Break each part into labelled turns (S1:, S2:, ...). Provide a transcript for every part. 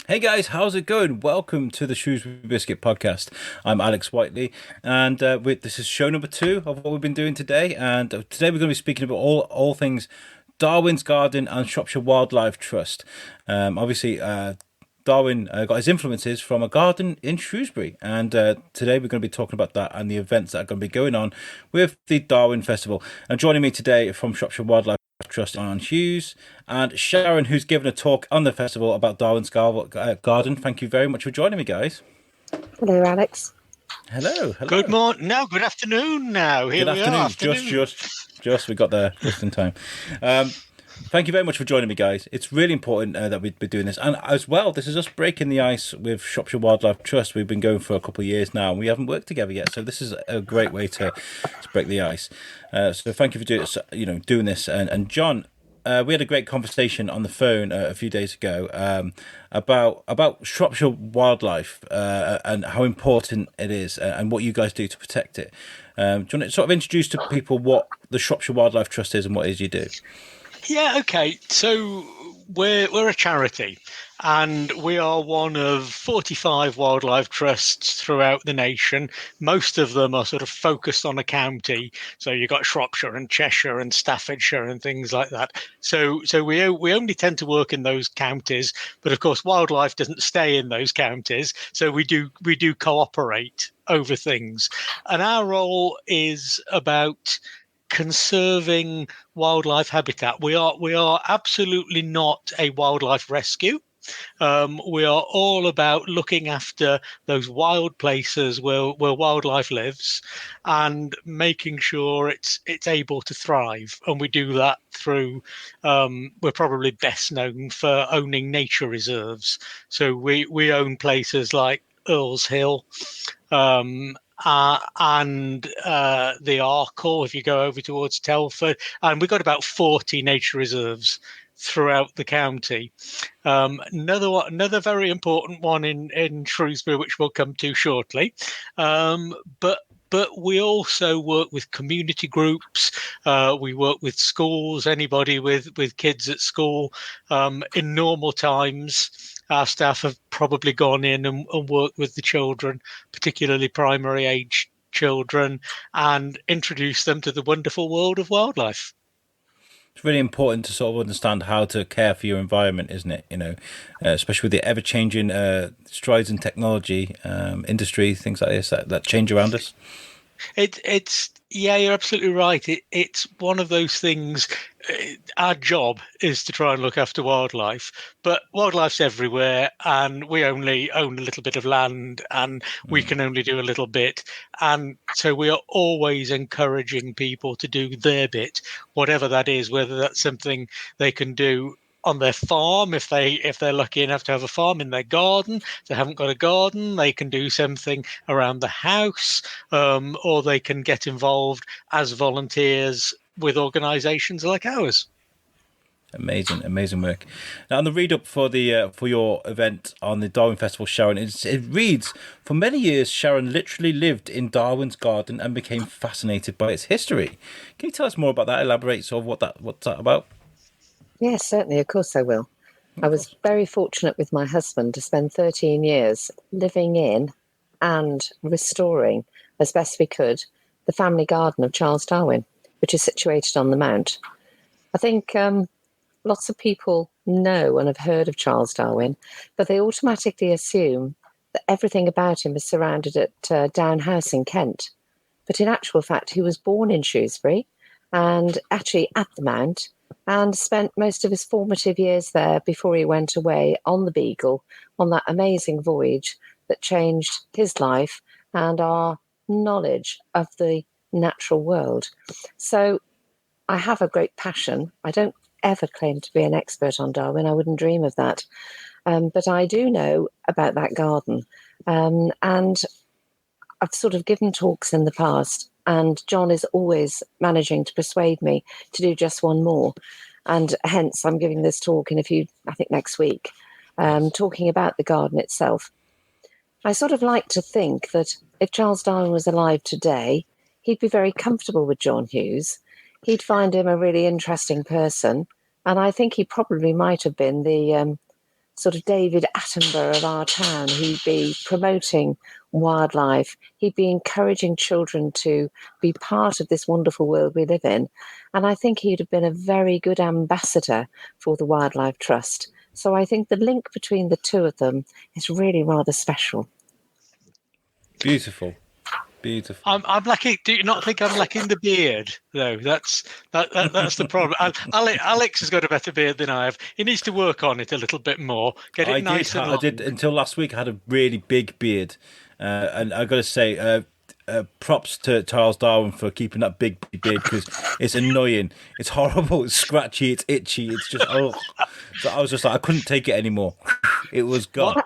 S1: Hey guys, how's it going? Welcome to the Shrewsbury Biscuit podcast. I'm Alex Whiteley, and this is show number 2 of what we've been doing today. And today we're going to be speaking about all things Darwin's Garden and Shropshire Wildlife Trust. Obviously, Darwin got his influences from a garden in Shrewsbury, and today we're going to be talking about that and the events that are going to be going on with the Darwin Festival. And joining me today from Shropshire Wildlife Trust, John Hughes, and Sharon, who's given a talk on the festival about Darwin's Garden. Thank you very much for joining me, guys.
S2: Hello, Alex.
S1: Hello.
S3: Good morning. No, good afternoon now. Here
S1: Good
S3: we
S1: afternoon.
S3: are. Afternoon.
S1: Just we got there just in time. Thank you very much for joining me, guys. It's really important that we'd be doing this. And as well, this is us breaking the ice with Shropshire Wildlife Trust. We've been going for a couple of years now, and we haven't worked together yet. So this is a great way to break the ice. So thank you for doing this. And John, we had a great conversation on the phone a few days ago about Shropshire wildlife and how important it is and what you guys do to protect it. Do you want to sort of introduce to people what the Shropshire Wildlife Trust is and what it is you do?
S3: Yeah, okay. So we're a charity, and we are one of 45 wildlife trusts throughout the nation. Most of them are sort of focused on a county. So you've got Shropshire and Cheshire and Staffordshire and things like that. So we only tend to work in those counties, but of course wildlife doesn't stay in those counties. So we do cooperate over things, and our role is about conserving wildlife habitat. We are absolutely not a wildlife rescue. We are all about looking after those wild places where wildlife lives and making sure it's able to thrive. And we do that through, we're probably best known for owning nature reserves. So we own places like Earl's Hill, and the Arkle, if you go over towards Telford, and we've got about 40 nature reserves throughout the county. Another very important one in Shrewsbury, which we'll come to shortly. But we also work with community groups. We work with schools, anybody with kids at school. In normal times, our staff have probably gone in and worked with the children, particularly primary age children, and introduced them to the wonderful world of wildlife.
S1: It's really important to sort of understand how to care for your environment, isn't it? Especially with the ever-changing strides in technology, industry, things like this that change around us.
S3: Yeah, you're absolutely right. It's one of those things. Our job is to try and look after wildlife, but wildlife's everywhere, and we only own a little bit of land, and we can only do a little bit. And so we are always encouraging people to do their bit, whatever that is, whether that's something they can do on their farm, if they're lucky enough to have a farm, in their garden. If they haven't got a garden, they can do something around the house, or they can get involved as volunteers with organisations like ours.
S1: Amazing work. Now, on the read up for your event on the Darwin Festival, Sharon, it reads, for many years, Sharon literally lived in Darwin's garden and became fascinated by its history. Can you tell us more about that? Elaborate sort of what's that about?
S2: Yes, certainly. Of course I will. I was very fortunate with my husband to spend 13 years living in and restoring, as best we could, the family garden of Charles Darwin, which is situated on the Mount. I think lots of people know and have heard of Charles Darwin, but they automatically assume that everything about him is surrounded at Down House in Kent. But in actual fact, he was born in Shrewsbury and actually at the Mount, and spent most of his formative years there before he went away on the Beagle on that amazing voyage that changed his life and our knowledge of the natural world. So I have a great passion. I don't ever claim to be an expert on Darwin. I wouldn't dream of that. But I do know about that garden. And I've sort of given talks in the past, and John is always managing to persuade me to do just one more. And hence, I'm giving this talk I think next week, talking about the garden itself. I sort of like to think that if Charles Darwin was alive today, he'd be very comfortable with John Hughes. He'd find him a really interesting person. And I think he probably might have been the sort of David Attenborough of our town. He'd be promoting wildlife. He'd be encouraging children to be part of this wonderful world we live in. And I think he'd have been a very good ambassador for the Wildlife Trust. So I think the link between the two of them is really rather special.
S1: Beautiful.
S3: I'm lacking. Do you not think I'm lacking the beard though? That's the problem. Alex has got a better beard than I have. He needs to work on it a little bit more. Get it nice and long.
S1: I did until last week. I had a really big beard, and I got to say, props to Charles Darwin for keeping that big beard, because it's annoying. It's horrible. It's scratchy. It's itchy. It's just So I was just like, I couldn't take it anymore. It was gone.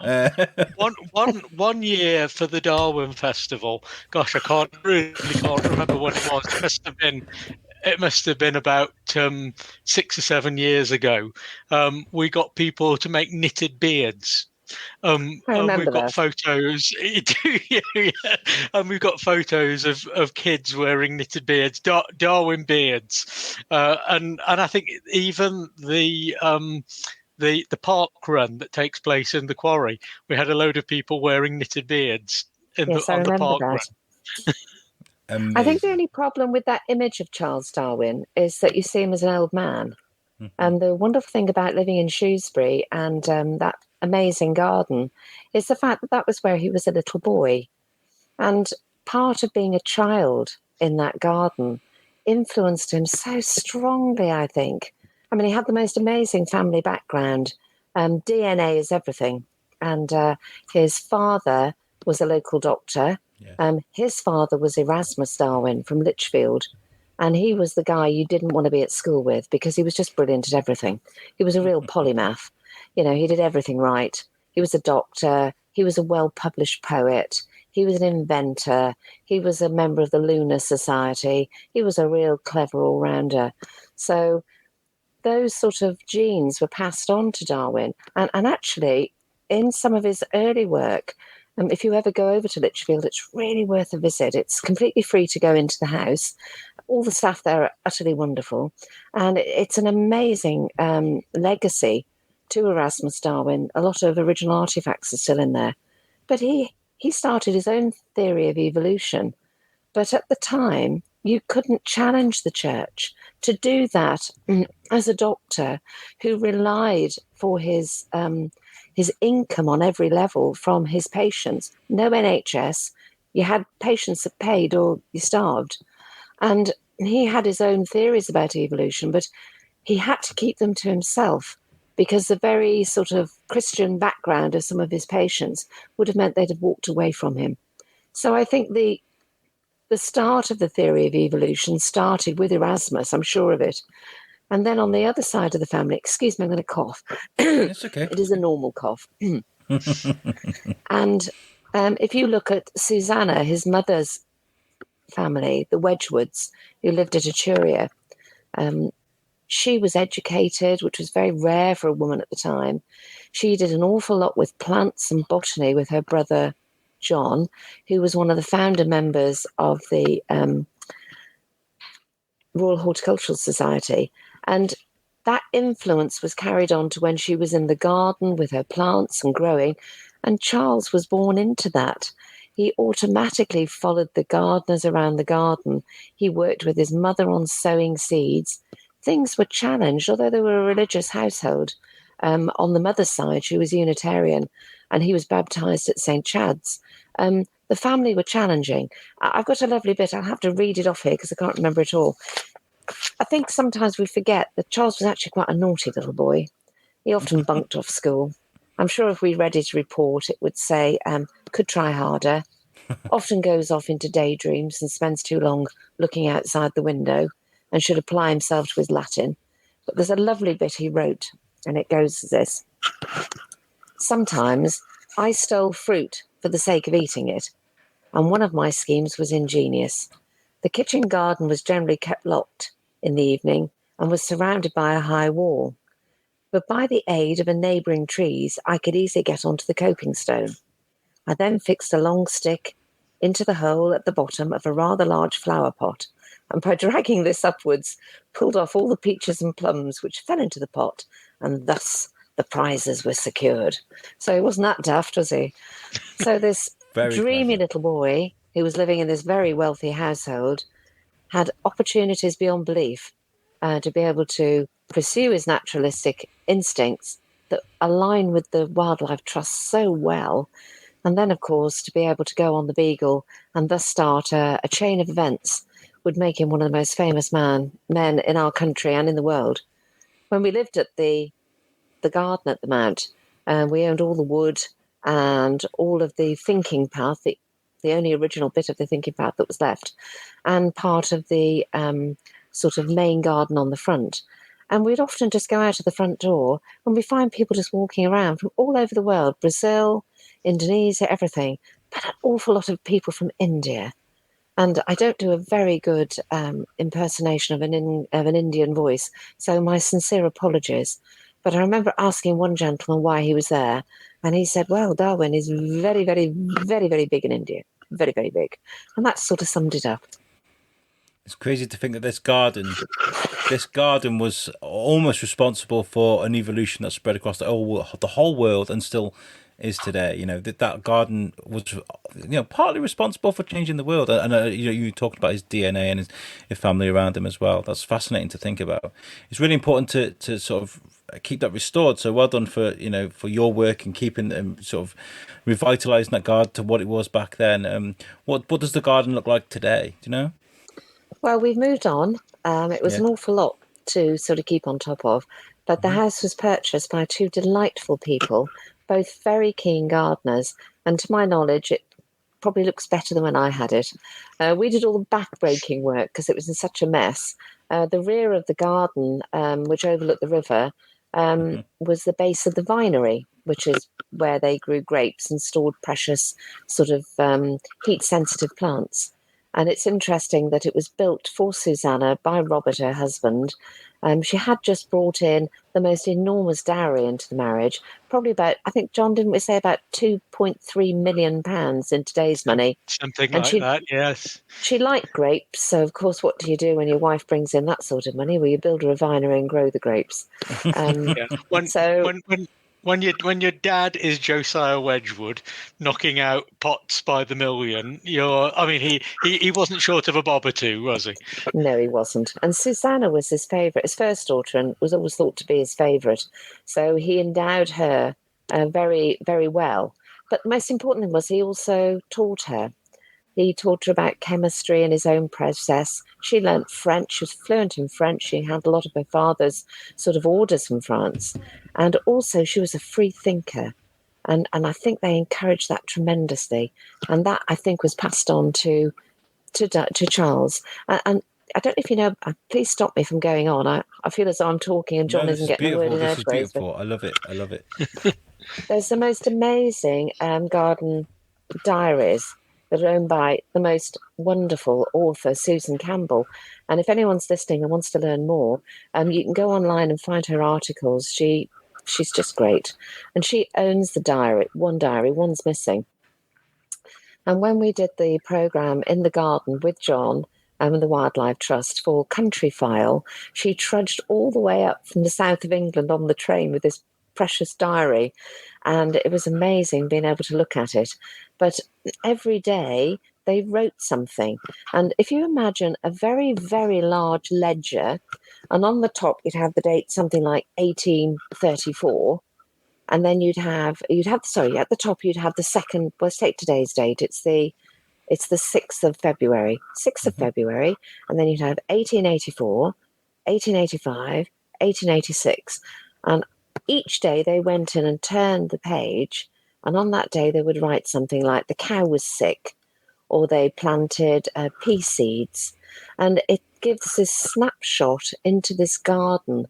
S3: One year for the Darwin Festival. Gosh, I can't remember when it was. It must have been about 6 or 7 years ago. We got people to make knitted beards.
S2: I remember
S3: we've got
S2: that.
S3: Photos. Yeah. And we've got photos of kids wearing knitted beards, Darwin beards, and I think even the park run that takes place in the quarry, we had a load of people wearing knitted beards on the park run.
S2: I think the only problem with that image of Charles Darwin is that you see him as an old man. Mm-hmm. And the wonderful thing about living in Shrewsbury and that amazing garden is the fact that that was where he was a little boy. And part of being a child in that garden influenced him so strongly, I think. I mean, he had the most amazing family background. DNA is everything. And his father was a local doctor. Yeah. His father was Erasmus Darwin from Lichfield. And he was the guy you didn't want to be at school with because he was just brilliant at everything. He was a real polymath. You know, he did everything right. He was a doctor. He was a well-published poet. He was an inventor. He was a member of the Lunar Society. He was a real clever all-rounder. So those sort of genes were passed on to Darwin. And actually, in some of his early work, if you ever go over to Lichfield, it's really worth a visit. It's completely free to go into the house. All the staff there are utterly wonderful. And it's an amazing legacy to Erasmus Darwin. A lot of original artifacts are still in there. But he started his own theory of evolution. But at the time, you couldn't challenge the church. To do that as a doctor who relied for his income on every level from his patients, no NHS, you had patients that paid or you starved. And he had his own theories about evolution, but he had to keep them to himself because the very sort of Christian background of some of his patients would have meant they'd have walked away from him. So I think the start of the theory of evolution started with Erasmus, I'm sure of it. And then on the other side of the family, excuse me, I'm going to cough.
S1: It's okay.
S2: It is a normal cough. And if you look at Susanna, his mother's family, the Wedgwoods, who lived at Etruria, she was educated, which was very rare for a woman at the time. She did an awful lot with plants and botany with her brother, John, who was one of the founder members of the Royal Horticultural Society. And that influence was carried on to when she was in the garden with her plants and growing. And Charles was born into that. He automatically followed the gardeners around the garden. He worked with his mother on sowing seeds. Things were challenged, although they were a religious household. On the mother's side, she was Unitarian, and he was baptized at St. Chad's. The family were challenging. I've got a lovely bit. I'll have to read it off here because I can't remember it all. I think sometimes we forget that Charles was actually quite a naughty little boy. He often bunked off school. I'm sure if we read his report, it would say, could try harder, often goes off into daydreams and spends too long looking outside the window and should apply himself to his Latin. But there's a lovely bit he wrote, and it goes as this. Sometimes I stole fruit for the sake of eating it, and one of my schemes was ingenious. The kitchen garden was generally kept locked in the evening and was surrounded by a high wall. But by the aid of a neighbouring trees, I could easily get onto the coping stone. I then fixed a long stick into the hole at the bottom of a rather large flower pot, and by dragging this upwards, pulled off all the peaches and plums which fell into the pot, and thus the the prizes were secured. So he wasn't that daft, was he? So this
S1: Very
S2: dreamy
S1: clever.
S2: little boy who was living in this very wealthy household had opportunities beyond belief to be able to pursue his naturalistic instincts that align with the Wildlife Trust so well. And then, of course, to be able to go on the Beagle and thus start a chain of events would make him one of the most famous men in our country and in the world. When we lived at the garden at the Mount, we owned all the wood and all of the thinking path, the only original bit of the thinking path that was left, and part of the sort of main garden on the front. And we'd often just go out of the front door and we find people just walking around from all over the world, Brazil, Indonesia, everything, but an awful lot of people from India. And I don't do a very good impersonation of an Indian voice, so my sincere apologies. But I remember asking one gentleman why he was there, and he said, well, Darwin is very, very, very, very big in India. Very, very big. And that sort of summed it up.
S1: It's crazy to think that this garden was almost responsible for an evolution that spread across the whole world and still is today. You know, that garden was, partly responsible for changing the world. And you talked about his DNA and his family around him as well. That's fascinating to think about. It's really important to sort of keep that restored. So well done for your work and keeping sort of revitalizing that garden to what it was back then. What does the garden look like today? Do you know?
S2: Well, we've moved on. It was an awful lot to sort of keep on top of, but the house was purchased by two delightful people, both very keen gardeners, and to my knowledge, it probably looks better than when I had it. We did all the back-breaking work because it was in such a mess. The rear of the garden, which overlooked the river, was the base of the vinery, which is where they grew grapes and stored precious sort of heat-sensitive plants. And it's interesting that it was built for Susanna by Robert, her husband. She had just brought in the most enormous dowry into the marriage, probably about, I think, John, didn't we say about £2.3 million in today's money?
S3: Something like that, yes.
S2: She liked grapes, so of course, what do you do when your wife brings in that sort of money? Well, you build her a vinery and grow the grapes.
S3: When your dad is Josiah Wedgwood knocking out pots by the million, he wasn't short of a bob or two, was he?
S2: No, he wasn't. And Susanna was his favourite, his first daughter, and was always thought to be his favourite. So he endowed her very, very well. But the most important thing was he also taught her. He taught her about chemistry and his own process. She learnt French. She was fluent in French. She had a lot of her father's sort of orders from France. And also she was a free thinker. And I think they encouraged that tremendously. And that, I think, was passed on to Charles. And I don't know if you know, please stop me from going on. I feel as though I'm talking and John isn't getting a word in edgeways.
S1: This is beautiful. I love it.
S2: There's the most amazing garden diaries that are owned by the most wonderful author, Susan Campbell. And if anyone's listening and wants to learn more, you can go online and find her articles. She's just great. And she owns the diary. One's missing. And when we did the programme in the garden with John and the Wildlife Trust for Country File, she trudged all the way up from the south of England on the train with this precious diary, and it was amazing being able to look at it. But every day they wrote something, and if you imagine a very, very large ledger, and on the top you'd have the date something like 1834, and then at the top you'd have the second. Well, let's take today's date. It's the 6th of February, February, and then you'd have 1884, 1885, 1886, and each day they went in and turned the page, and on that day they would write something like the cow was sick, or they planted pea seeds. And it gives this snapshot into this garden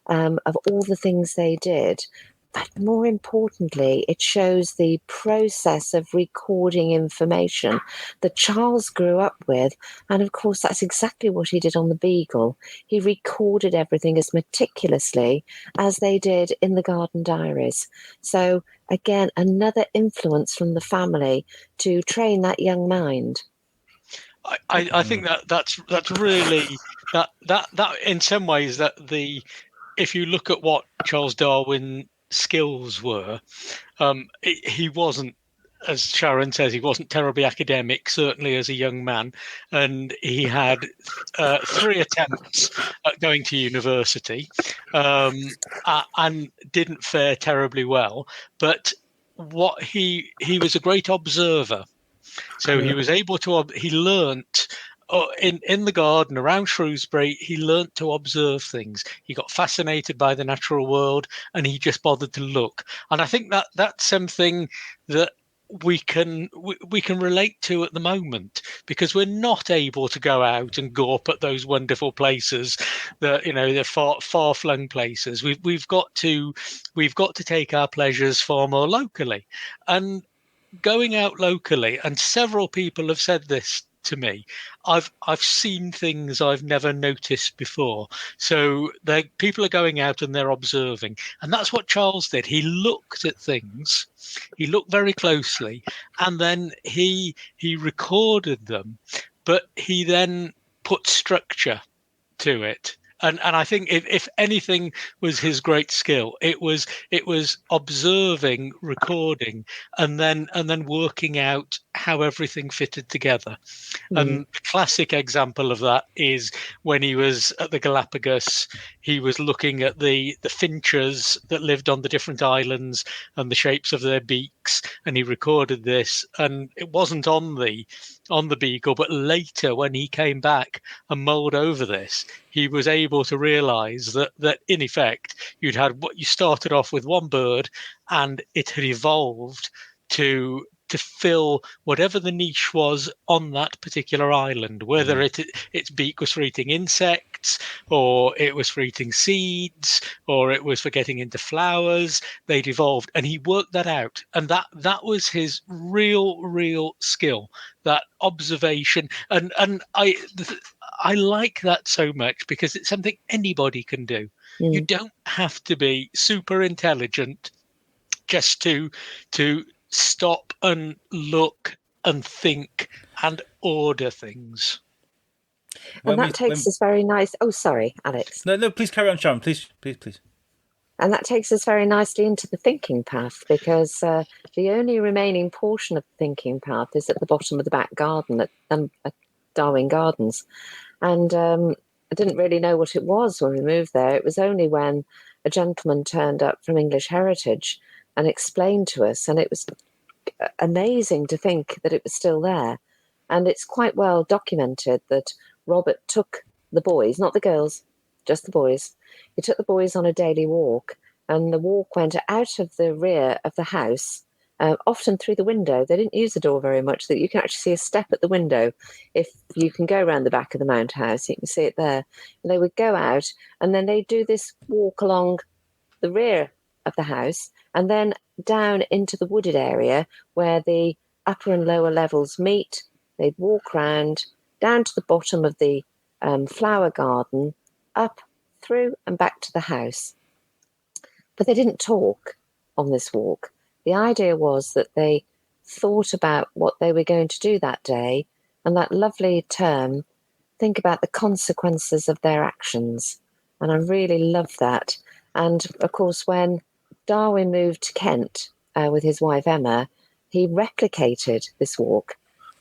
S2: of all the things they did. But more importantly, it shows the process of recording information that Charles grew up with. And of course, that's exactly what he did on the Beagle. He recorded everything as meticulously as they did in the garden diaries. So again, another influence from the family to train that young mind.
S3: I think that's really that in some ways if you look at what Charles Darwin skills were. He wasn't, as Sharon says, he wasn't terribly academic, certainly as a young man, and he had 3 attempts at going to university, and didn't fare terribly well. But what he was a great observer, so he was able to he learnt. In the garden around Shrewsbury, he learnt to observe things. He got fascinated by the natural world, and he just bothered to look. And I think that that's something that we can relate to at the moment, because we're not able to go out and go up at those wonderful places that, you know, they're far flung places. We've got to take our pleasures far more locally, and going out locally, and several people have said this to me, I've seen things I've never noticed before. So people are going out and they're observing, and that's what Charles did. He looked at things, he looked very closely, and then he recorded them, but he then put structure to it. And I think if anything was his great skill, it was observing, recording, and then working out how everything fitted together. And the classic example of that is when he was at the Galapagos. He was looking at the finches that lived on the different islands and the shapes of their beaks, and he recorded this. And it wasn't on the beagle, but later when he came back and mulled over this, he was able to realize that in effect you started off with one bird, and it had evolved to fill whatever the niche was on that particular island, whether its beak was for eating insects, or it was for eating seeds, or it was for getting into flowers. They'd evolved, and he worked that out, and that was his real skill, that observation. And I like that so much, because it's something anybody can do. You don't have to be super intelligent just to stop and look and think and order things.
S2: And that takes us very nice. Oh, sorry, Alex.
S1: No, please carry on, Sharon. Please.
S2: And that takes us very nicely into the thinking path, because the only remaining portion of the thinking path is at the bottom of the back garden at Darwin Gardens. And I didn't really know what it was when we moved there. It was only when a gentleman turned up from English Heritage and explained to us, and it was amazing to think that it was still there. And it's quite well documented that Robert took the boys, not the girls, just the boys. He took the boys on a daily walk, and the walk went out of the rear of the house, often through the window. They didn't use the door very much, that you can actually see a step at the window. If you can go around the back of the Mount House, you can see it there. And they would go out, and then they'd do this walk along the rear of the house, and then down into the wooded area where the upper and lower levels meet. They'd walk round, down to the bottom of the flower garden, up, through and back to the house. But they didn't talk on this walk. The idea was that they thought about what they were going to do that day, and that lovely term, think about the consequences of their actions. And I really love that. And of course, when Darwin moved to Kent with his wife Emma, he replicated this walk.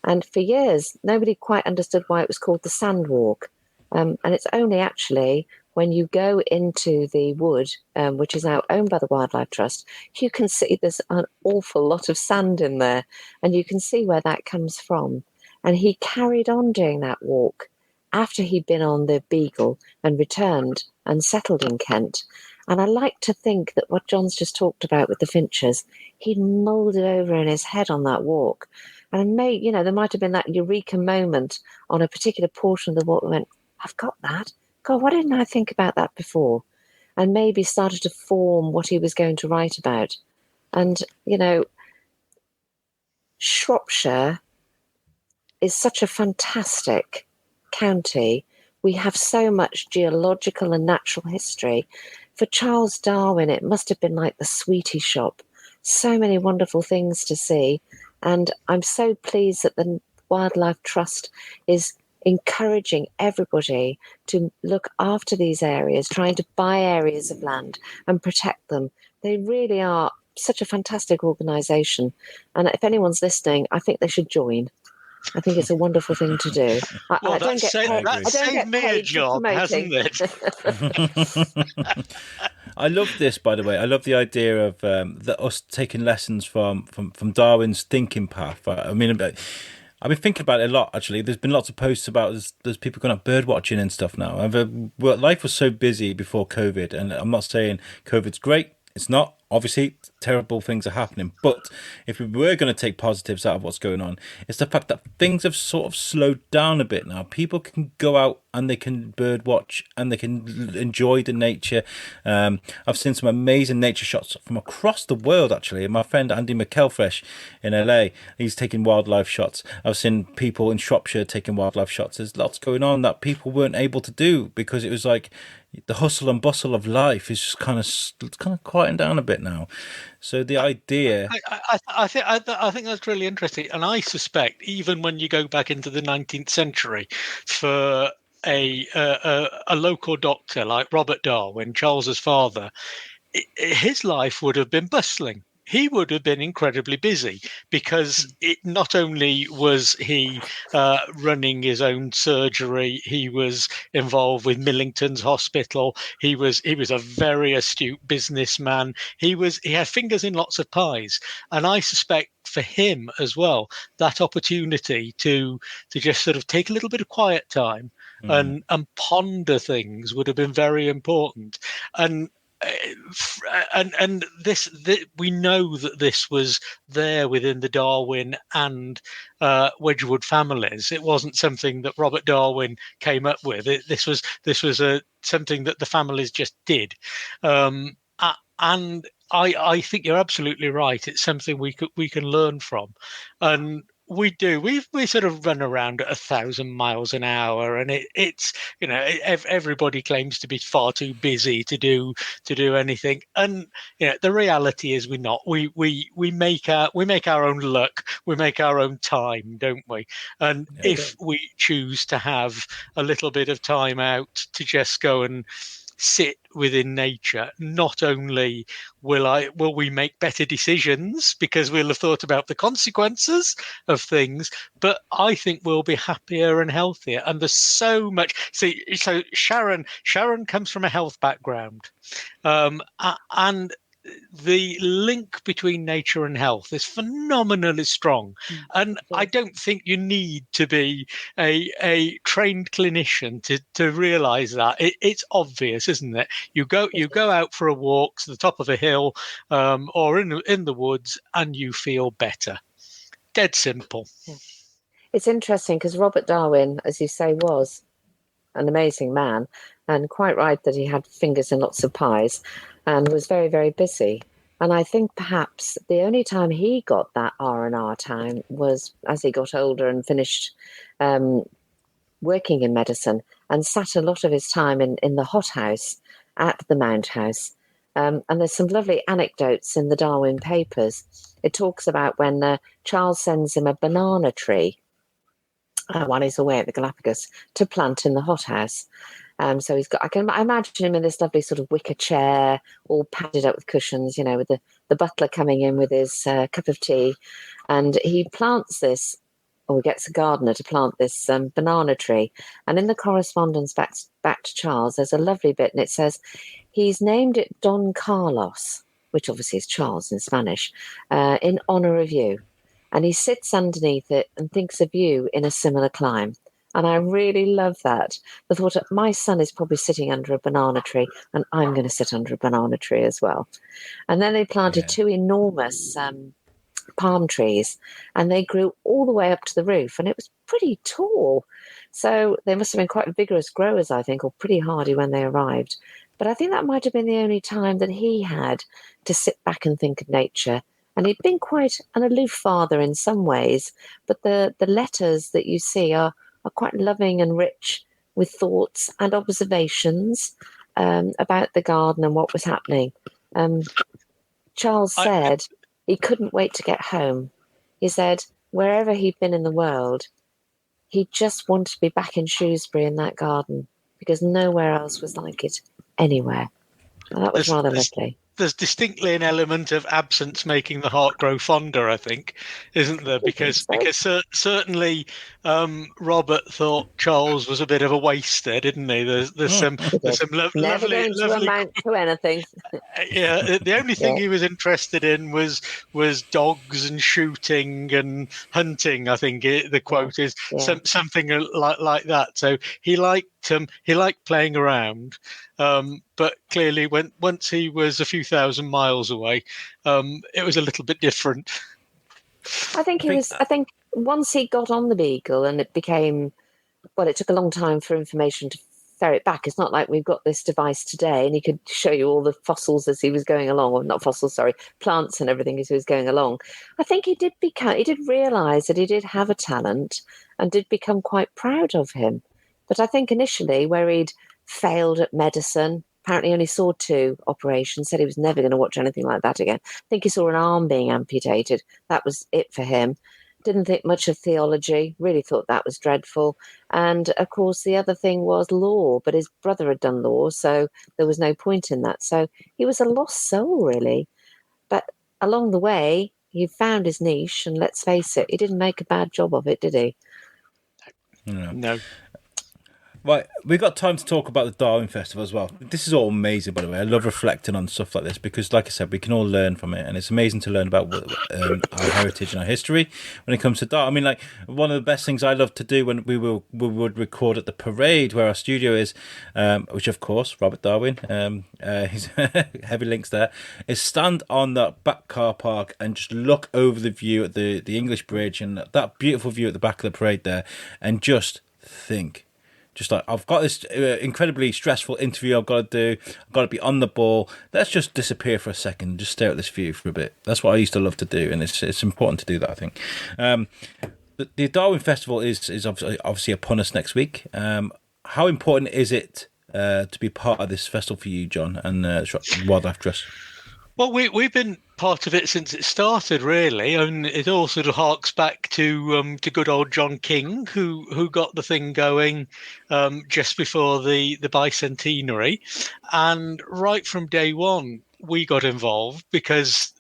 S2: And for years, nobody quite understood why it was called the sand walk. And it's only actually when you go into the wood, which is now owned by the Wildlife Trust, you can see there's an awful lot of sand in there, and you can see where that comes from. And he carried on doing that walk after he'd been on the Beagle and returned and settled in Kent. And I like to think that what John's just talked about with the finches, he'd moulded over in his head on that walk. And there might have been that eureka moment on a particular portion of the walk that went, I've got that. God, why didn't I think about that before? And maybe started to form what he was going to write about. And, Shropshire is such a fantastic county. We have so much geological and natural history. For Charles Darwin, it must have been like the sweetie shop. So many wonderful things to see. And I'm so pleased that the Wildlife Trust is encouraging everybody to look after these areas, trying to buy areas of land and protect them, they really are such a fantastic organisation. And if anyone's listening, I think they should join. I think it's a wonderful thing to do.
S3: Well,
S2: I don't get paid.
S3: that
S2: I don't
S3: saved
S2: get
S3: me a
S2: paid for
S3: job,
S2: promoting.
S3: hasn't it?
S1: I love this, by the way. I love the idea of us taking lessons from Darwin's thinking path. I mean, I've been thinking about it a lot, actually. There's been lots of posts about there's people going out bird watching and stuff now. Life was so busy before COVID, and I'm not saying COVID's great. It's not. Obviously, terrible things are happening. But if we were going to take positives out of what's going on, it's the fact that things have sort of slowed down a bit now. People can go out and they can bird watch and they can enjoy the nature. I've seen some amazing nature shots from across the world, actually. My friend Andy McElfresh in LA, he's taking wildlife shots. I've seen people in Shropshire taking wildlife shots. There's lots going on that people weren't able to do because it was like the hustle and bustle of life is just kind of quieting down a bit now. So the idea,
S3: I think that's really interesting, and I suspect even when you go back into the 19th century, for a local doctor like Robert Darwin, Charles's father, his life would have been bustling. He would have been incredibly busy because it not only was he running his own surgery, he was involved with Millington's Hospital. He was a very astute businessman. He had fingers in lots of pies, and I suspect for him as well, that opportunity to just sort of take a little bit of quiet time and ponder things would have been very important. And this we know that this was there within the Darwin and Wedgwood families. It wasn't something that Robert Darwin came up with. This was something that the families just did, and I think you're absolutely right. It's something we can learn from, and we do. We sort of run around at 1,000 miles an hour, and it's everybody claims to be far too busy to do anything. And the reality is we're not. We make our own luck. We make our own time, don't we? And if we choose to have a little bit of time out to just go and sit within nature, not only will we make better decisions because we'll have thought about the consequences of things, but I think we'll be happier and healthier. And there's so much. So Sharon comes from a health background, and the link between nature and health is phenomenally strong. And I don't think you need to be a trained clinician to realize that. It's obvious, isn't it? You go out for a walk to the top of a hill, or in the woods, and you feel better. Dead simple.
S2: Yeah. It's interesting because Robert Darwin, as you say, was an amazing man, and quite right that he had fingers in lots of pies and was very, very busy. And I think perhaps the only time he got that R&R time was as he got older and finished working in medicine, and sat a lot of his time in the hothouse at the Mount House. And there's some lovely anecdotes in the Darwin papers. It talks about when Charles sends him a banana tree while he's away at the Galapagos to plant in the hothouse. So I imagine him in this lovely sort of wicker chair, all padded up with cushions, with the butler coming in with his cup of tea. And he plants this, or he gets a gardener to plant this banana tree. And in the correspondence back to Charles, there's a lovely bit, and it says, he's named it Don Carlos, which obviously is Charles in Spanish, in honour of you. And he sits underneath it and thinks of you in a similar clime. And I really love that. The thought that my son is probably sitting under a banana tree, and I'm going to sit under a banana tree as well. And then they planted two enormous palm trees, and they grew all the way up to the roof, and it was pretty tall. So they must have been quite vigorous growers, I think, or pretty hardy when they arrived. But I think that might have been the only time that he had to sit back and think of nature. And he'd been quite an aloof father in some ways, but the letters that you see are quite loving and rich with thoughts and observations about the garden and what was happening. Charles said he couldn't wait to get home. He said wherever he'd been in the world, he just wanted to be back in Shrewsbury in that garden because nowhere else was like it anywhere. And that was rather lovely.
S3: there's distinctly an element of absence making the heart grow fonder, I think, isn't there?
S2: I think so.
S3: Because certainly Robert thought Charles was a bit of a waster, didn't he? There's some
S2: He did. Never
S3: lovely
S2: going to amount to anything.
S3: yeah. The only thing
S2: Yeah.
S3: he was interested in was dogs and shooting and hunting. I think the quote is
S2: Yeah.
S3: something like that. So he liked playing around. But clearly, once he was a few thousand miles away, it was a little bit different.
S2: I think I think once he got on the Beagle and it became, well, it took a long time for information to ferret back. It's not like we've got this device today and he could show you all the fossils as he was going along, or not fossils, sorry, plants and everything as he was going along. I think he did realise that he did have a talent and did become quite proud of him. But I think initially, where he'd failed at medicine, apparently only saw 2 operations, said he was never going to watch anything like that again. I think he saw an arm being amputated. That was it for him. Didn't think much of theology, really thought that was dreadful. And of course, the other thing was law, but his brother had done law, so there was no point in that. So he was a lost soul, really. But along the way, he found his niche, and let's face it, he didn't make a bad job of it, did he?
S3: No.
S1: Right, we've got time to talk about the Darwin Festival as well. This is all amazing, by the way. I love reflecting on stuff like this because, like I said, we can all learn from it, and it's amazing to learn about our heritage and our history when it comes to Darwin. I mean, like, one of the best things I love to do when we would record at the parade where our studio is, which of course Robert Darwin, his heavy links there, is stand on that back car park and just look over the view at the English Bridge and that beautiful view at the back of the parade there, and just think. Just like, I've got this incredibly stressful interview I've got to do. I've got to be on the ball. Let's just disappear for a second and just stare at this view for a bit. That's what I used to love to do, and it's important to do that, I think. The Darwin Festival is obviously upon us next week. How important is it to be part of this festival for you, John, and Wildlife Trust?
S3: Well, we've been part of it since it started, really, and it all sort of harks back to good old John King, who got the thing going just before the bicentenary, and right from day one we got involved because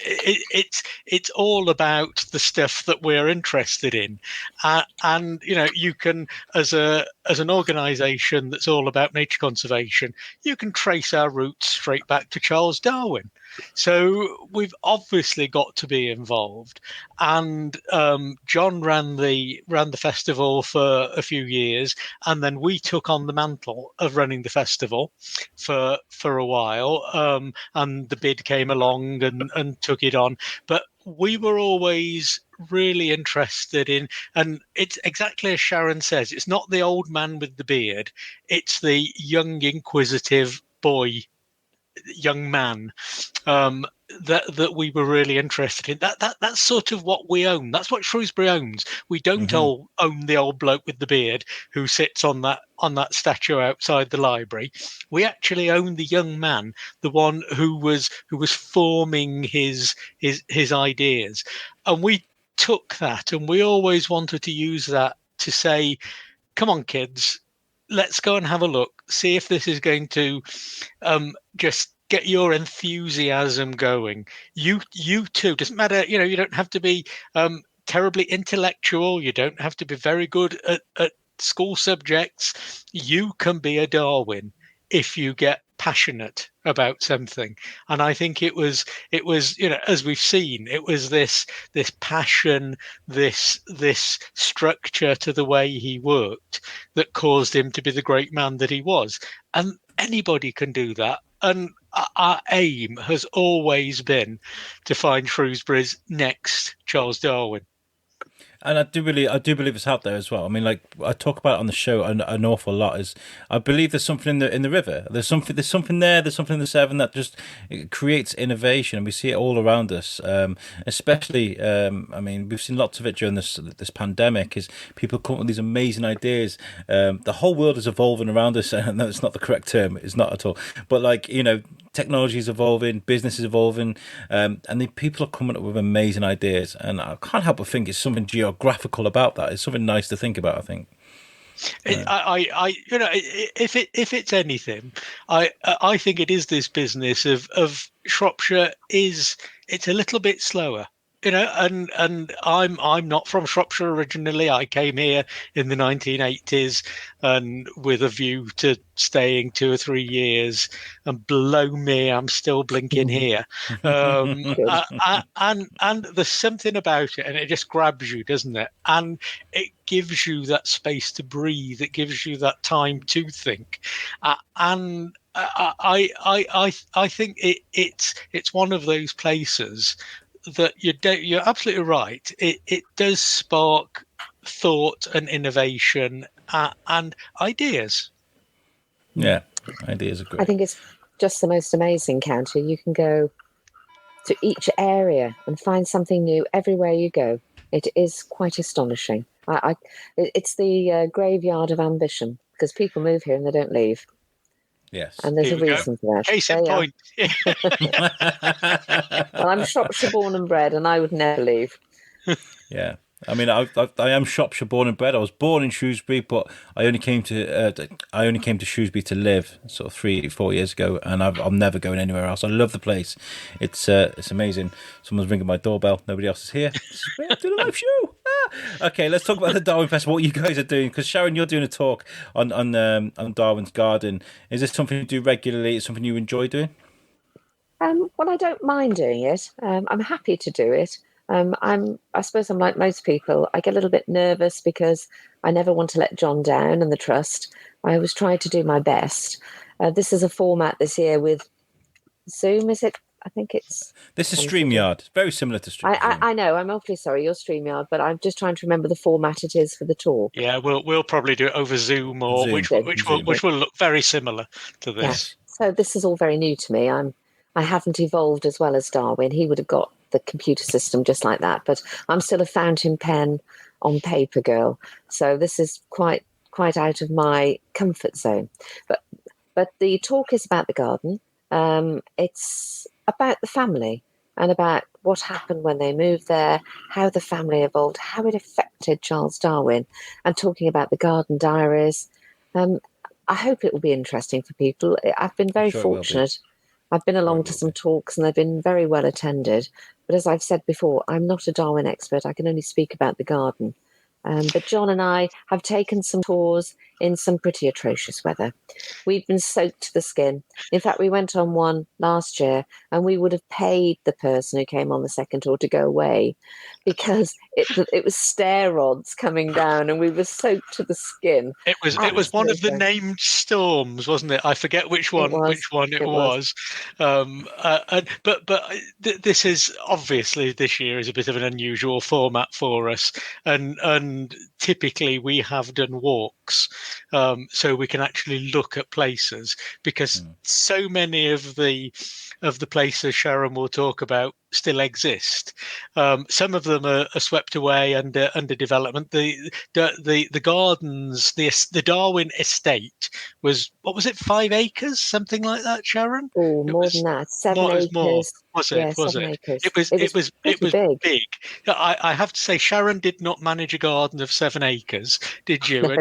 S3: it's all about the stuff that we're interested in, and you can, as an organisation that's all about nature conservation, you can trace our roots straight back to Charles Darwin. So we've obviously got to be involved, and John ran the festival for a few years, and then we took on the mantle of running the festival for a while, and the bid came along and took it on. But we were always really interested in, and it's exactly as Sharon says, it's not the old man with the beard, it's the young inquisitive young man that we were really interested in. That's sort of what we own. That's what Shrewsbury owns. We don't all own the old bloke with the beard who sits on that statue outside the library. We actually own the young man, the one who was forming his ideas. And we took that, and we always wanted to use that to say, come on, kids, let's go and have a look, see if this is going to just get your enthusiasm going. You too. Doesn't matter, you don't have to be terribly intellectual. You don't have to be very good at school subjects. You can be a Darwin if you get passionate about something. And I think it was as we've seen, it was this passion, this structure to the way he worked that caused him to be the great man that he was. And anybody can do that. And our aim has always been to find Shrewsbury's next Charles Darwin.
S1: And I do believe it's out there as well. I mean, like, I talk about it on the show an awful lot. Is I believe there's something in the river. There's something there. There's something in the Severn that just creates innovation, and we see it all around us. Especially, I mean, we've seen lots of it during this pandemic. Is people come up with these amazing ideas. The whole world is evolving around us, and that's not the correct term. It's not at all. But technology is evolving, business is evolving, and the people are coming up with amazing ideas. And I can't help but think it's something geographical about that. It's something nice to think about, I think.
S3: If it's anything, I think it is this business of Shropshire it's a little bit slower. And I'm not from Shropshire originally. I came here in the 1980s, and with a view to staying 2 or 3 years. And blow me, I'm still blinking here. And there's something about it, and it just grabs you, doesn't it? And it gives you that space to breathe. It gives you that time to think, and I think it's one of those places that you're absolutely right. It does spark thought and innovation and ideas.
S1: Yeah, ideas are great.
S2: I think it's just the most amazing county. You can go to each area and find something new everywhere you go. It is quite astonishing. It's the graveyard of ambition, because people move here and they don't leave.
S1: Yes.
S2: And there's a reason for that.
S3: Case in point.
S2: Well, I'm Shropshire born and bred, and I would never leave.
S1: Yeah. I mean, I am Shropshire born and bred. I was born in Shrewsbury, but I only came to Shrewsbury to live sort of 3-4 years ago, and I'm never going anywhere else. I love the place. It's amazing. Someone's ringing my doorbell. Nobody else is here. I'm doing a live show. Okay, let's talk about the Darwin Festival. What you guys are doing? Because Sharon, you're doing a talk on Darwin's Garden. Is this something you do regularly? Is it something you enjoy doing?
S2: Well, I don't mind doing it. I'm happy to do it. I suppose I'm like most people. I get a little bit nervous because I never want to let John down and the trust. I always try to do my best. This is a format this year with Zoom, is it? I think it's...
S1: This is StreamYard. It's very similar to StreamYard.
S2: I know. I'm awfully sorry. You're StreamYard, but I'm just trying to remember the format it is for the talk.
S3: Yeah, we'll probably do it over Zoom or
S1: Zoom.
S3: which will look very similar to this.
S2: Yeah. So this is all very new to me. I haven't evolved as well as Darwin. He would have got the computer system just like that, but I'm still a fountain pen on paper girl. So this is quite out of my comfort zone. But the talk is about the garden. It's about the family and about what happened when they moved there, how the family evolved, how it affected Charles Darwin, and talking about the garden diaries. I hope it will be interesting for people. I've been very fortunate. I've been along to some talks and they've been very well attended. But as I've said before, I'm not a Darwin expert. I can only speak about the garden. But John and I have taken some tours in some pretty atrocious weather. We've been soaked to the skin. In fact, we went on one last year and we would have paid the person who came on the second tour to go away because it was stair rods coming down and we were soaked to the skin.
S3: It was one of the named storms, wasn't it? I forget which one it was. But this is obviously, this year is a bit of an unusual format for us, and typically we have done walks. So we can actually look at places, because so many of the places Sharon will talk about still exist. Some of them are swept away under development. The gardens, the Darwin estate was, what was it, 5 acres, something like that, Sharon?
S2: Oh, more than that, 7 acres.
S3: More. Was it?
S2: Yeah,
S3: was
S2: 7
S3: it?
S2: acres.
S3: It was
S2: big.
S3: I have to say, Sharon did not manage a garden of 7 acres, did you?
S2: No.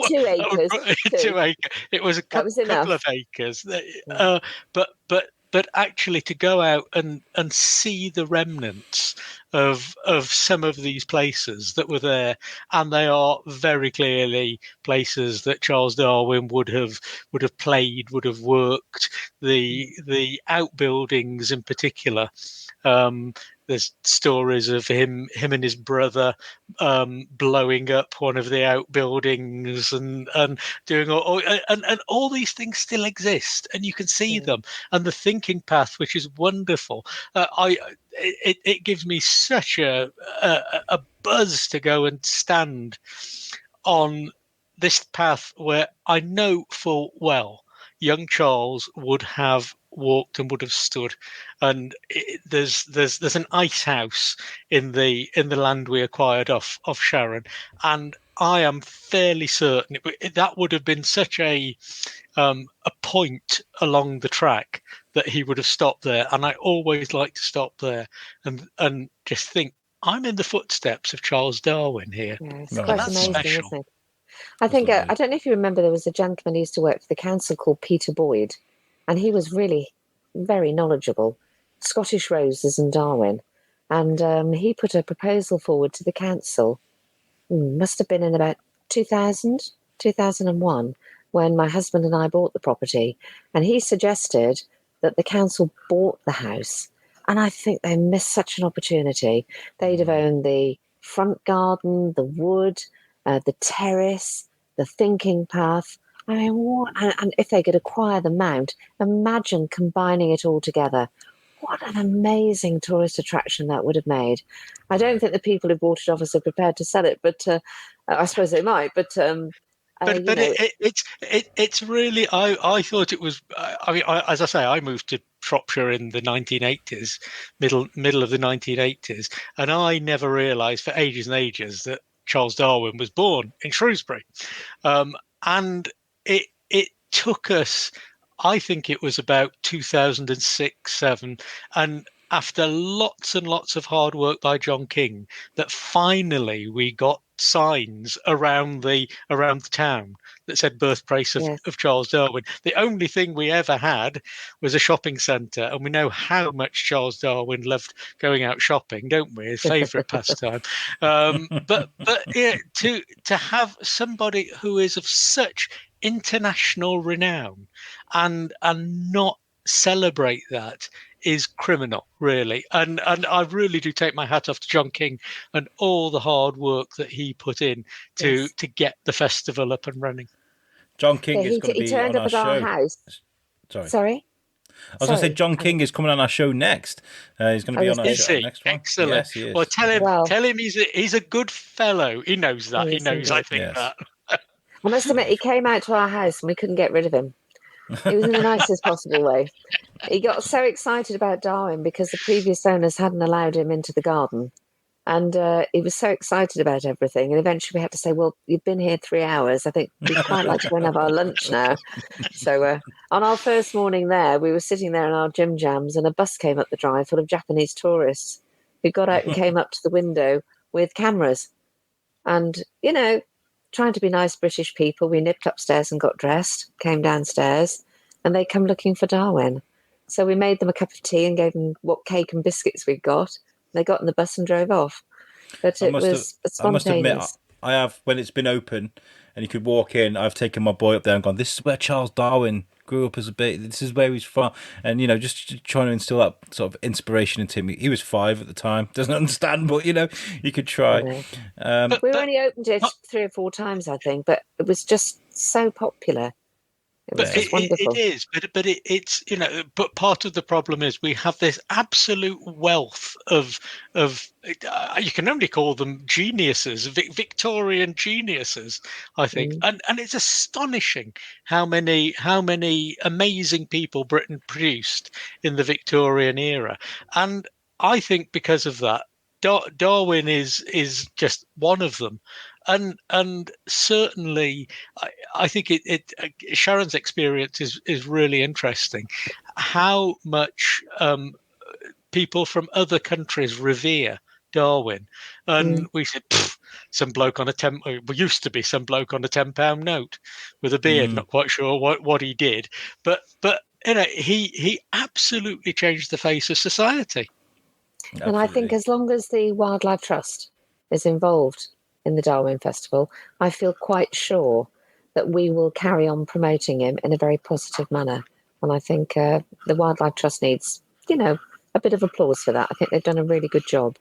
S2: 2 acres.
S3: 2 acres. It was a couple of acres. But actually, to go out and see the remnants of some of these places that were there, and they are very clearly places that Charles Darwin would have played, would have worked. The outbuildings in particular. There's stories of him and his brother blowing up one of the outbuildings and doing all these things still exist, and you can see them, and the thinking path, which is wonderful. It gives me such a buzz to go and stand on this path where I know full well young Charles would have walked and would have stood, and there's an ice house in the land we acquired off Sharon, and I am fairly certain that would have been such a point along the track that he would have stopped there. And I always like to stop there and just think, I'm in the footsteps of Charles Darwin here.
S2: Yeah, it's
S1: No,
S2: quite
S3: that's
S2: amazing,
S3: special.
S2: isn't it? I think,
S1: lovely.
S2: I don't know if you remember, there was a gentleman who used to work for the council called Peter Boyd, and he was really very knowledgeable, Scottish roses and Darwin. And he put a proposal forward to the council, must have been in about 2000, 2001, when my husband and I bought the property. And he suggested that the council bought the house. And I think they missed such an opportunity. They'd have owned the front garden, the wood, the terrace, the thinking path. I mean, what? And if they could acquire the mount, imagine combining it all together. What an amazing tourist attraction that would have made. I don't think the people who bought it off us are prepared to sell it, but I suppose they might. But
S3: it's really, I thought it was. As I say, I moved to Shropshire in the 1980s, middle of the 1980s, and I never realised for ages and ages that Charles Darwin was born in Shrewsbury, and it took us. I think it was about 2006, 7, and after lots and lots of hard work by John King, that finally we got signs around the town that said birthplace of Charles Darwin. The only thing we ever had was a shopping centre, and we know how much Charles Darwin loved going out shopping, don't we? His favourite pastime. But yeah, to have somebody who is of such international renown and not celebrate that is criminal, really. And I really do take my hat off to John King and all the hard work that he put in to get the festival up and running.
S1: John King is going to be on our show.
S2: Our house. Sorry?
S1: I was going to say John King is coming on our show next. He's going to be on our show next one.
S3: Excellent.
S1: Yes, he is.
S3: Well, tell him he's a good fellow. He knows that. He knows, I think, that.
S2: I must admit, he came out to our house and we couldn't get rid of him. It was in the nicest possible way. He got so excited about Darwin because the previous owners hadn't allowed him into the garden. And he was so excited about everything. And eventually we had to say, well, you've been here 3 hours. I think we'd quite like to go and have our lunch now. So on our first morning there, we were sitting there in our gym jams and a bus came up the drive full of Japanese tourists who got out and came up to the window with cameras. And, trying to be nice British people, we nipped upstairs and got dressed, came downstairs, and they come looking for Darwin. So we made them a cup of tea and gave them what cake and biscuits we'd got. They got in the bus and drove off. But it was spontaneous.
S1: I must admit, I have, when it's been open and you could walk in, I've taken my boy up there and gone, this is where Charles Darwin grew up as a baby. This is where he's from. And, just trying to instill that sort of inspiration into him. He was 5 at the time, doesn't understand, but, you could try.
S2: We only opened it 3 or 4 times, I think, but it was just so popular. It was just wonderful.
S3: It is, but it's but part of the problem is we have this absolute wealth of you can only call them geniuses, Victorian geniuses, I think, and it's astonishing how many amazing people Britain produced in the Victorian era, and I think because of that, Darwin is just one of them. And certainly, I think Sharon's experience is really interesting. How much people from other countries revere Darwin, and we said some bloke on used to be some bloke on a £10 note with a beard. Not quite sure what he did, but he absolutely changed the face of society.
S2: Absolutely. And I think as long as the Wildlife Trust is involved in the Darwin Festival, I feel quite sure that we will carry on promoting him in a very positive manner. And I think the Wildlife Trust needs, a bit of applause for that. I think they've done a really good job.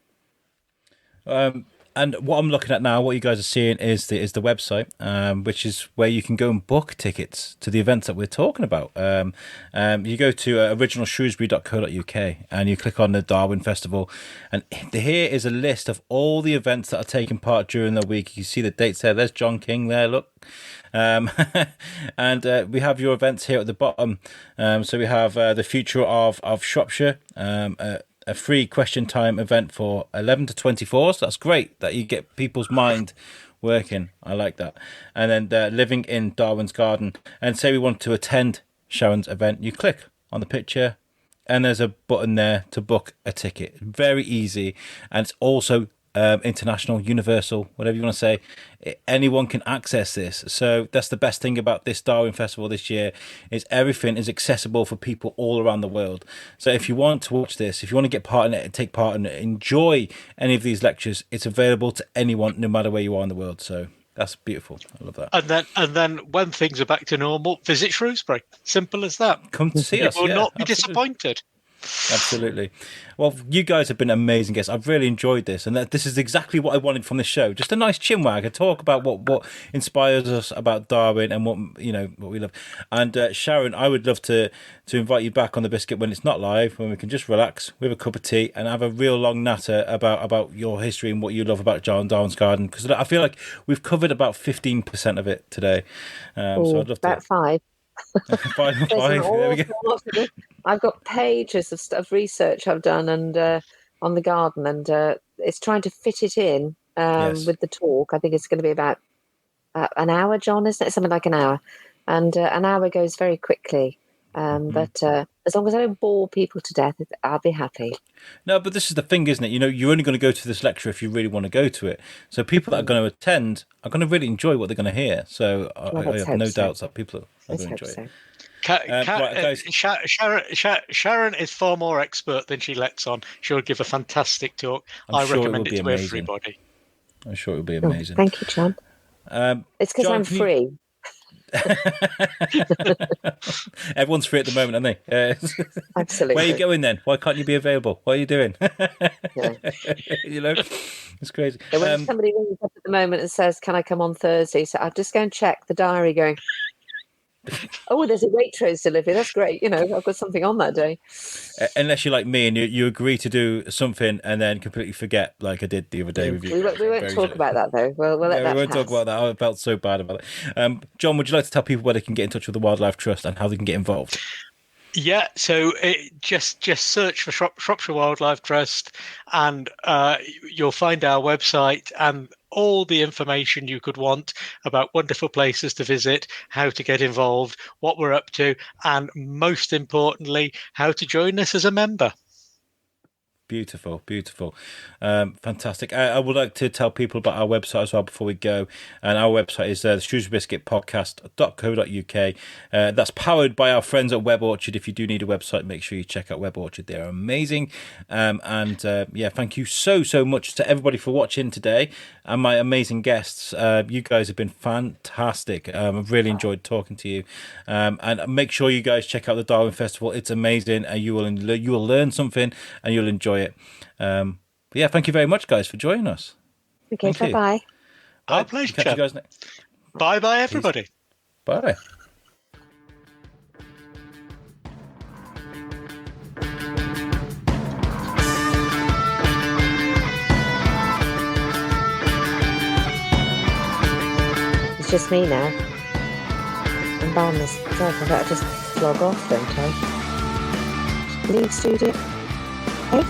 S1: And what I'm looking at now, what you guys are seeing is the website, which is where you can go and book tickets to the events that we're talking about. You go to originalshrewsbury.co.uk and you click on the Darwin Festival, and here is a list of all the events that are taking part during the week. You see the dates there. There's John King there, look. And we have your events here at the bottom. So we have the Future of Shropshire, a free question time event for 11 to 24. So that's great that you get people's mind working. I like that. And then living in Darwin's Garden. And say we want to attend Sharon's event, you click on the picture and there's a button there to book a ticket. Very easy. And it's also international, universal, whatever you want to say. Anyone can access this. So that's the best thing about this Darwin Festival this year, is everything is accessible for people all around the world. So if you want to watch this, if you want to get part in it and take part in it, enjoy any of these lectures, it's available to anyone, no matter where you are in the world. So that's beautiful. I love that.
S3: And then when things are back to normal, visit Shrewsbury. Simple as that.
S1: Come to see us.
S3: You will not be
S1: absolutely.
S3: disappointed.
S1: Absolutely. Well, you guys have been amazing guests. I've really enjoyed this, and this is exactly what I wanted from this show. Just a nice chinwag, a talk about what inspires us about Darwin and what we love. And Sharon, I would love to invite you back on the biscuit when it's not live, when we can just relax with a cup of tea and have a real long natter about your history and what you love about John Darwin's garden, because I feel like we've covered about 15% of it today. So I'd love
S2: about 5.
S1: five. There we go.
S2: I've got pages of research I've done and on the garden, and it's trying to fit it in with the talk. I think it's going to be about an hour, John, isn't it? Something like an hour, and an hour goes very quickly. But as long as I don't bore people to death, I'll be happy.
S1: No, but this is the thing, isn't it? You're only going to go to this lecture if you really want to go to it. So people that are going to attend are going to really enjoy what they're going to hear. So I have no doubts that people are going to enjoy it.
S3: Sharon is far more expert than she lets on. She'll give a fantastic talk. I recommend it to everybody.
S1: I'm sure it'll be amazing.
S2: Thank you, John. It's because I'm free.
S1: Everyone's free at the moment, aren't they?
S2: Absolutely.
S1: Where are you going then? Why can't you be available? What are you doing? It's crazy.
S2: When somebody rings up at the moment and says, "Can I come on Thursday?" So I'll just go and check the diary, going, "Oh, there's a Waitrose delivery. That's great. I've got something on that day."
S1: Unless you're like me and you agree to do something and then completely forget, like I did the other day with you.
S2: We won't talk about that, though. We'll let that
S1: we won't
S2: pass.
S1: talk about that. I felt so bad about it. John, would you like to tell people where they can get in touch with the Wildlife Trust and how they can get involved?
S3: Yeah, so just search for Shropshire Wildlife Trust, and you'll find our website and all the information you could want about wonderful places to visit, how to get involved, what we're up to, and most importantly, how to join us as a member.
S1: Beautiful. Fantastic. I would like to tell people about our website as well before we go. And our website is the shrewsburybiscuitpodcast.co.uk. That's powered by our friends at Web Orchard. If you do need a website, make sure you check out Web Orchard. They're amazing. Thank you so much to everybody for watching today and my amazing guests. You guys have been fantastic. I've really enjoyed talking to you. And make sure you guys check out the Darwin Festival. It's amazing. And you will learn something and you'll enjoy it. Thank you very much, guys, for joining us.
S2: Okay, bye-bye.
S3: Our pleasure.
S1: Catch you guys next.
S3: Bye-bye, everybody.
S1: Bye.
S2: It's just me now. I'm by myself. I better just log off, don't I? Leave studio. Hey?